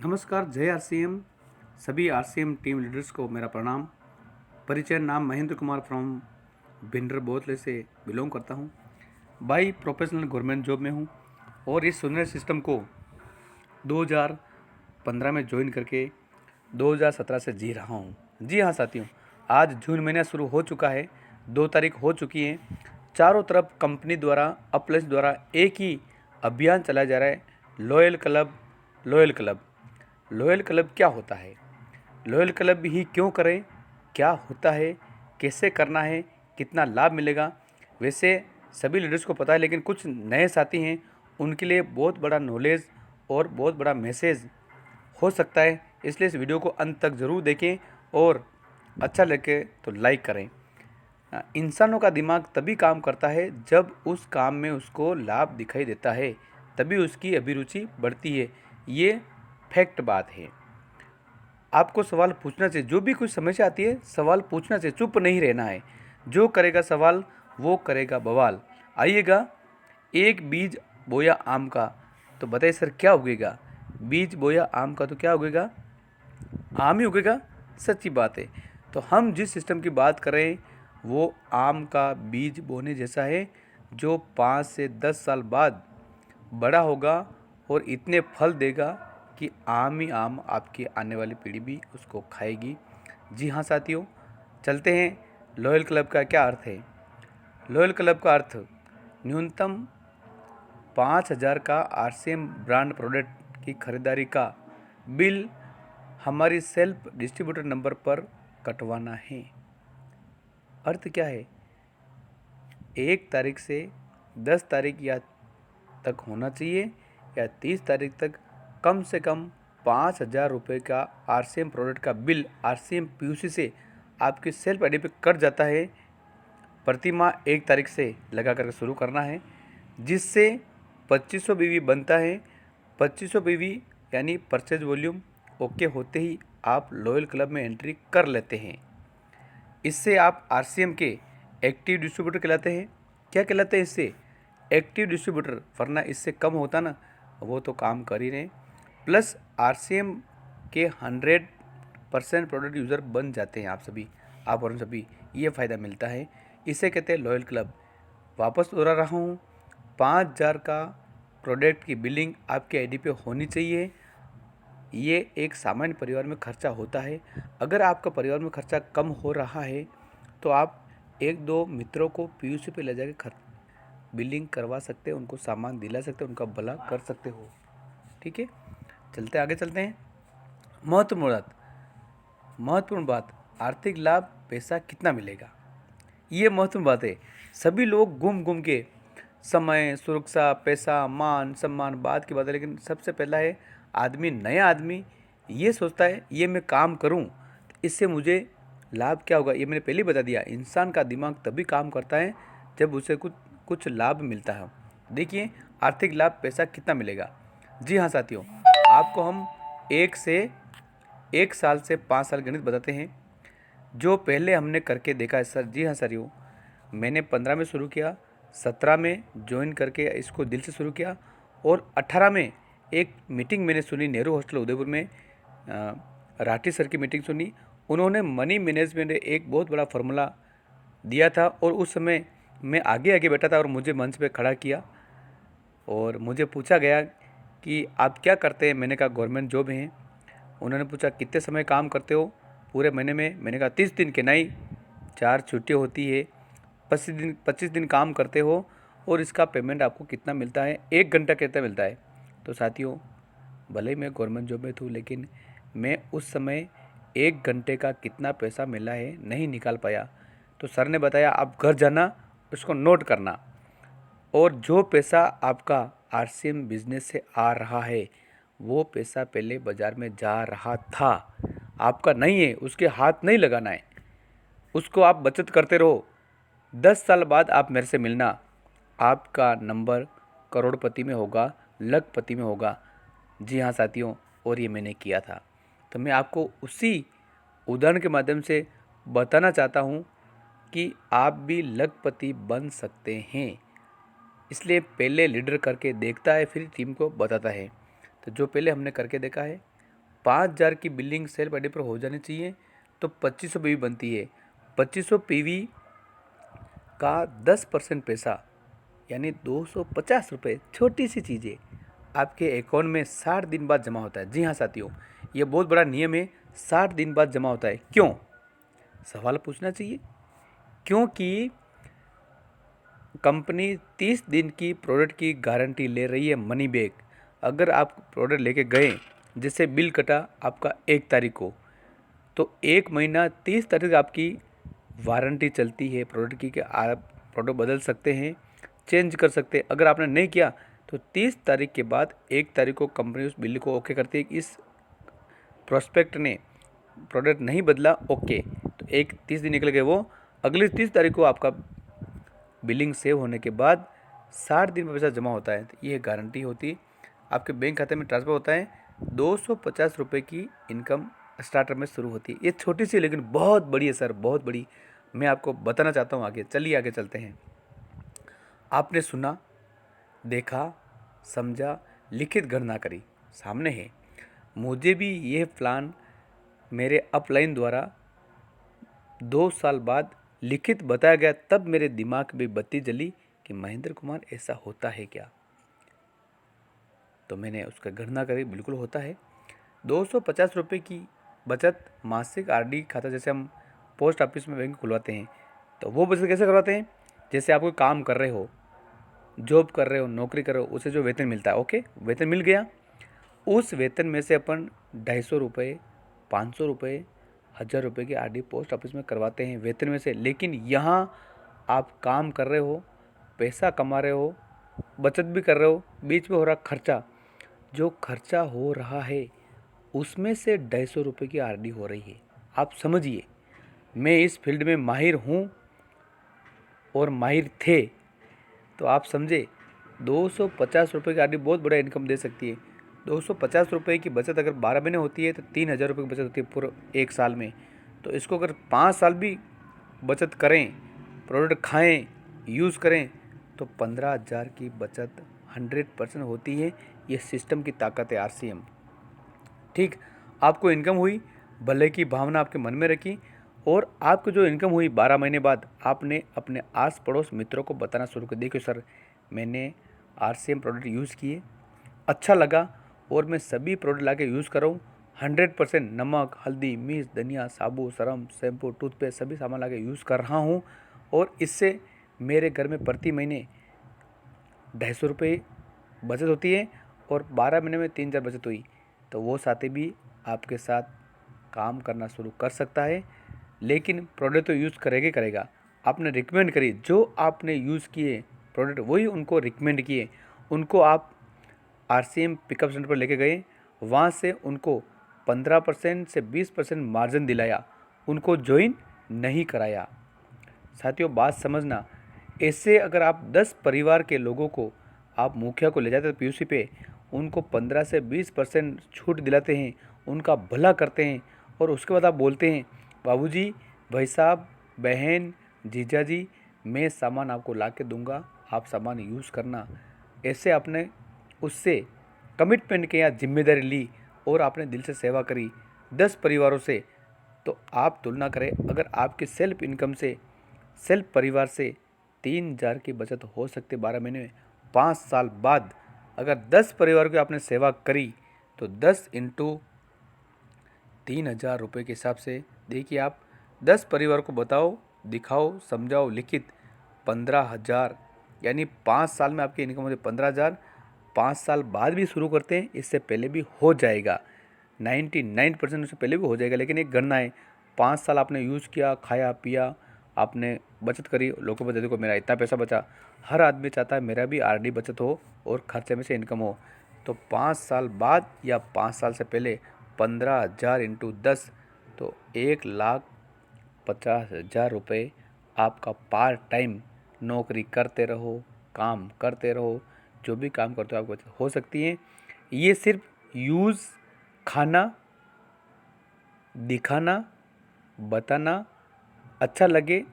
नमस्कार, जय आरसीएम। सभी आरसीएम टीम लीडर्स को मेरा प्रणाम। परिचय, नाम महेंद्र कुमार फ्रॉम भिंडर बोतले से बिलोंग करता हूँ। बाई प्रोफेशनल गवर्नमेंट जॉब में हूँ और इस सुनर सिस्टम को 2015 में ज्वाइन करके 2017 से जी रहा हूँ। जी हाँ साथियों, आज जून महीना शुरू हो चुका है, 2 तारीख हो चुकी है। चारों तरफ कंपनी द्वारा, अपलस द्वारा एक ही अभियान चलाया जा रहा है, loyal club. Loyal club loyal club क्या होता है, लॉयल क्लब ही क्यों करें, क्या होता है, कैसे करना है, कितना लाभ मिलेगा। वैसे सभी लीडर्स को पता है, लेकिन कुछ नए साथी हैं, उनके लिए बहुत बड़ा नॉलेज और बहुत बड़ा मैसेज हो सकता है। इसलिए इस वीडियो को अंत तक ज़रूर देखें और अच्छा लगे तो लाइक करें। इंसानों का दिमाग तभी काम करता है जब उस काम में उसको लाभ दिखाई देता है, तभी उसकी अभिरुचि बढ़ती है। ये फैक्ट बात है। आपको सवाल पूछना चाहिए, जो भी कुछ समस्या आती है सवाल पूछना चाहिए, चुप नहीं रहना है। जो करेगा सवाल वो करेगा बवाल। आइएगा, एक बीज बोया आम का, तो बताइए सर क्या उगेगा। बीज बोया आम का तो क्या उगेगा, आम ही उगेगा। सच्ची बात है। तो हम जिस सिस्टम की बात कर रहे हैं वो आम का बीज बोने जैसा है, जो 5 से 10 साल बाद बड़ा होगा और इतने फल देगा कि आम ही आम आपकी आने वाली पीढ़ी भी उसको खाएगी। जी हाँ साथियों, चलते हैं। लॉयल क्लब का क्या अर्थ है। लॉयल क्लब का अर्थ न्यूनतम 5,000 का आरसीएम ब्रांड प्रोडक्ट की खरीदारी का बिल हमारी सेल्फ डिस्ट्रीब्यूटर नंबर पर कटवाना है। अर्थ क्या है, 1 तारीख से 10 तारीख या तक होना चाहिए या 30 तारीख तक कम से कम 5,000 रुपये का आरसीएम प्रोडक्ट का बिल आरसीएम पीयूसी से आपकी सेल्फ आईडी पे कट जाता है। प्रति माह 1 तारीख से लगा करके शुरू करना है, जिससे 2500 बीवी बनता है। 2500 बीवी यानी परचेज वॉल्यूम ओके होते ही आप लॉयल क्लब में एंट्री कर लेते हैं। इससे आप आरसीएम के एक्टिव डिस्ट्रीब्यूटर कहलाते हैं। क्या कहलाते हैं इससे, एक्टिव डिस्ट्रीब्यूटर, वरना इससे कम होता ना, वो तो काम कर ही रहे। प्लस आरसीएम के 100% प्रोडक्ट यूज़र बन जाते हैं आप और हम सभी। ये फ़ायदा मिलता है, इसे कहते हैं लॉयल क्लब। वापस दोहरा रहा हूँ, 5,000 का प्रोडक्ट की बिलिंग आपके आईडी पे होनी चाहिए। ये एक सामान्य परिवार में खर्चा होता है। अगर आपका परिवार में खर्चा कम हो रहा है तो आप 1-2 मित्रों को पीयूसी पे ले जाकर बिलिंग करवा सकते हैं, उनको सामान दिला सकते हैं, उनका भला कर सकते हो। ठीक है, चलते आगे चलते हैं। महत्वपूर्ण बात, आर्थिक लाभ, पैसा कितना मिलेगा, ये महत्वपूर्ण बात है। सभी लोग घूम के समय, सुरक्षा, पैसा, मान सम्मान बात की बात है, लेकिन सबसे पहला है आदमी, नया आदमी ये सोचता है ये मैं काम करूं इससे मुझे लाभ क्या होगा। ये मैंने पहले ही बता दिया, इंसान का दिमाग तभी काम करता है जब उसे कुछ कुछ लाभ मिलता है। देखिए, आर्थिक लाभ, पैसा कितना मिलेगा। जी हाँ साथियों, आपको हम 1 साल से 5 साल गणित बताते हैं, जो पहले हमने करके देखा है। सर जी हाँ सर, यूँ मैंने 15 में शुरू किया, 17 में ज्वाइन करके इसको दिल से शुरू किया और 18 में एक मीटिंग मैंने सुनी नेहरू हॉस्टल उदयपुर में। राठी सर की मीटिंग सुनी, उन्होंने मनी मैनेजमेंट एक बहुत बड़ा फार्मूला दिया था और उस समय मैं आगे आगे बैठा था और मुझे मंच पे खड़ा किया और मुझे पूछा गया कि आप क्या करते हैं। मैंने कहा गवर्नमेंट जॉब है। उन्होंने पूछा कितने समय काम करते हो पूरे महीने में। मैंने कहा 30 दिन के, नहीं 4 छुट्टियाँ होती है, 25 दिन काम करते हो और इसका पेमेंट आपको कितना मिलता है, 1 घंटा कितना मिलता है। तो साथियों, भले ही मैं गवर्नमेंट जॉब में थी, लेकिन मैं उस समय 1 घंटे का कितना पैसा मिला है नहीं निकाल पाया। तो सर ने बताया आप घर जाना, उसको नोट करना, और जो पैसा आपका आरसीएम बिजनेस से आ रहा है वो पैसा पहले बाज़ार में जा रहा था, आपका नहीं है, उसके हाथ नहीं लगाना है, उसको आप बचत करते रहो। 10 साल बाद आप मेरे से मिलना, आपका नंबर करोड़पति में होगा, लखपति में होगा। जी हाँ साथियों, और ये मैंने किया था। तो मैं आपको उसी उदाहरण के माध्यम से बताना चाहता हूँ कि आप भी लखपति बन सकते हैं। इसलिए पहले लीडर करके देखता है, फिर टीम को बताता है। तो जो पहले हमने करके देखा है 5,000 की बिलिंग सेल पर डे पर हो जानी चाहिए, तो 2500 पीवी बनती है। 2500 पीवी का 10% पैसा यानी 250 रुपये, छोटी सी चीज़ है, आपके अकाउंट में 60 दिन बाद जमा होता है। जी हाँ साथियों, ये बहुत बड़ा नियम है, 60 दिन बाद जमा होता है। क्यों? सवाल पूछना चाहिए। क्योंकि कंपनी 30 दिन की प्रोडक्ट की गारंटी ले रही है, मनी बैक। अगर आप प्रोडक्ट लेके गए, जिससे बिल कटा आपका 1 तारीख को, तो 1 महीना 30 तारीख आपकी वारंटी चलती है प्रोडक्ट की, कि आप प्रोडक्ट बदल सकते हैं, चेंज कर सकते हैं। अगर आपने नहीं किया तो 30 तारीख के बाद 1 तारीख को कंपनी उस बिल को ओके करती है कि इस प्रोस्पेक्ट ने प्रोडक्ट नहीं बदला, ओके। तो 30 दिन निकल गए, वो अगली 30 तारीख को आपका बिलिंग सेव होने के बाद 60 दिन में पैसा जमा होता है। तो ये गारंटी होती है, आपके बैंक खाते में ट्रांसफ़र होता है। 250 रुपये की इनकम स्टार्टर में शुरू होती है। ये छोटी सी लेकिन बहुत बड़ी है सर, बहुत बड़ी। मैं आपको बताना चाहता हूँ आगे। चलिए आगे चलते हैं। आपने सुना, देखा, समझा, लिखित गणना करी, सामने है। मुझे भी यह प्लान मेरे अपलाइन द्वारा 2 साल बाद लिखित बताया गया, तब मेरे दिमाग में बत्ती जली कि महेंद्र कुमार ऐसा होता है क्या। तो मैंने उसका गणना करी, बिल्कुल होता है। 250 रुपये की बचत मासिक आरडी खाता, जैसे हम पोस्ट ऑफिस में बैंक खुलवाते हैं, तो वो बचत कैसे करवाते हैं? जैसे आप कोई काम कर रहे हो, जॉब कर रहे हो, नौकरी कर रहे हो, उसे जो वेतन मिलता है, ओके, वेतन मिल गया, उस वेतन में से अपन 250 रुपये, 500 रुपये, 1000 रुपये की आरडी पोस्ट ऑफिस में करवाते हैं वेतन में से। लेकिन यहाँ आप काम कर रहे हो, पैसा कमा रहे हो, बचत भी कर रहे हो, बीच में हो रहा खर्चा, जो खर्चा हो रहा है उसमें से 250 रुपये की आरडी हो रही है। आप समझिए, मैं इस फील्ड में माहिर हूँ और माहिर थे, तो आप समझे 250 रुपये की आरडी बहुत बड़ा इनकम दे सकती है। 250 रुपये की बचत अगर 12 महीने होती है तो 3000 रुपये की बचत होती है पूरे 1 साल में। तो इसको अगर 5 साल भी बचत करें, प्रोडक्ट खाएं, यूज़ करें, तो 15,000 की बचत 100% होती है। ये सिस्टम की ताकत है, आरसीएम। ठीक, आपको इनकम हुई, भले की भावना आपके मन में रखी, और आपको जो इनकम हुई 12 महीने बाद आपने अपने आस पड़ोस मित्रों को बताना शुरू कर। देखिए सर, मैंने आरसीएम प्रोडक्ट यूज़ किए, अच्छा लगा, और मैं सभी प्रोडक्ट ला के यूज़ कर रहा हूँ। 100% नमक, हल्दी, मिर्च, धनिया, साबुन, सरम, शैम्पू, टूथपेस्ट, सभी सामान ला के यूज़ कर रहा हूँ, और इससे मेरे घर में प्रति महीने 250 रुपये बचत होती है, और 12 महीने में 3000 बचत हुई। तो वो साथी भी आपके साथ काम करना शुरू कर सकता है। लेकिन प्रोडक्ट तो यूज़ करेगा करेगा। आपने रिकमेंड करी, जो आपने यूज़ किए प्रोडक्ट वही उनको रिकमेंड किए, उनको आप आरसीएम पिकअप सेंटर पर लेके गए, वहाँ से उनको 15% से 20% मार्जिन दिलाया, उनको ज्वाइन नहीं कराया। साथियों बात समझना, ऐसे अगर आप 10 परिवार के लोगों को आप मुखिया को ले जाते हैं पीयूसी पे, उनको 15 से 20% छूट दिलाते हैं, उनका भला करते हैं, और उसके बाद आप बोलते हैं बाबूजी, भाई साहब, बहन, जीजा जी, मैं सामान आपको ला के दूँगा, आप सामान यूज़ करना। ऐसे आपने उससे कमिटमेंट किया, जिम्मेदारी ली, और आपने दिल से सेवा करी 10 परिवारों से। तो आप तुलना करें, अगर आपकी सेल्फ इनकम से, सेल्फ परिवार से 3000 की बचत हो सकती है 12 महीने में। 5 साल बाद अगर 10 परिवार की आपने सेवा करी, तो 10 इंटू 3000 रुपये के हिसाब से देखिए, आप 10 परिवार को बताओ, दिखाओ, समझाओ, लिखित 15,000, यानी 5 साल में आपकी इनकम होती है 15,000। 5 साल बाद भी शुरू करते हैं, इससे पहले भी हो जाएगा, 99% उससे पहले भी हो जाएगा। लेकिन एक गणना है, 5 साल आपने यूज़ किया, खाया पिया, आपने बचत करी, लोगों को बता, देखो मेरा इतना पैसा बचा। हर आदमी चाहता है मेरा भी आरडी बचत हो और खर्चे में से इनकम हो। तो 5 साल बाद या 5 साल से पहले 15,000 इंटू 10, तो 1,50,000 रुपये आपका पार्ट टाइम नौकरी करते रहो, काम करते रहो, जो भी काम करते हो आपको बचत हो सकती है। ये सिर्फ यूज़, खाना, दिखाना, बताना, अच्छा लगे,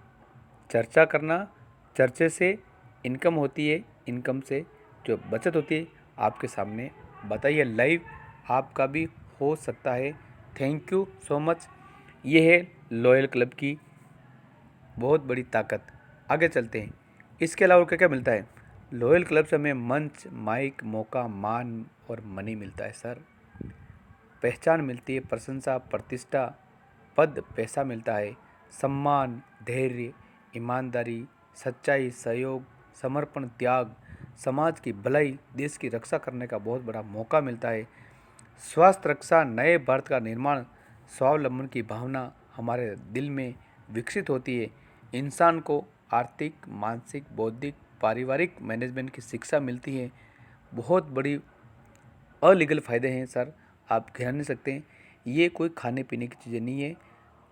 चर्चा करना, चर्चे से इनकम होती है, इनकम से जो बचत होती है आपके सामने बताइए लाइव, आपका भी हो सकता है। Thank you so much. ये है लॉयल क्लब की बहुत बड़ी ताकत। आगे चलते हैं। इसके अलावा क्या क्या मिलता है? लॉयल क्लब से हमें मंच, माइक, मौका, मान और मनी मिलता है सर। पहचान मिलती है, प्रशंसा, प्रतिष्ठा, पद, पैसा मिलता है, सम्मान, धैर्य, ईमानदारी, सच्चाई, सहयोग, समर्पण, त्याग, समाज की भलाई, देश की रक्षा करने का बहुत बड़ा मौका मिलता है। स्वास्थ्य रक्षा, नए भारत का निर्माण, स्वावलंबन की भावना हमारे दिल में विकसित होती है। इंसान को आर्थिक, मानसिक, बौद्धिक, पारिवारिक मैनेजमेंट की शिक्षा मिलती है। बहुत बड़ी अलीगल फ़ायदे हैं सर, आप कह नहीं सकते हैं। ये कोई खाने पीने की चीज़ें नहीं है,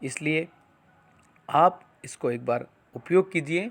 इसलिए आप इसको एक बार उपयोग कीजिए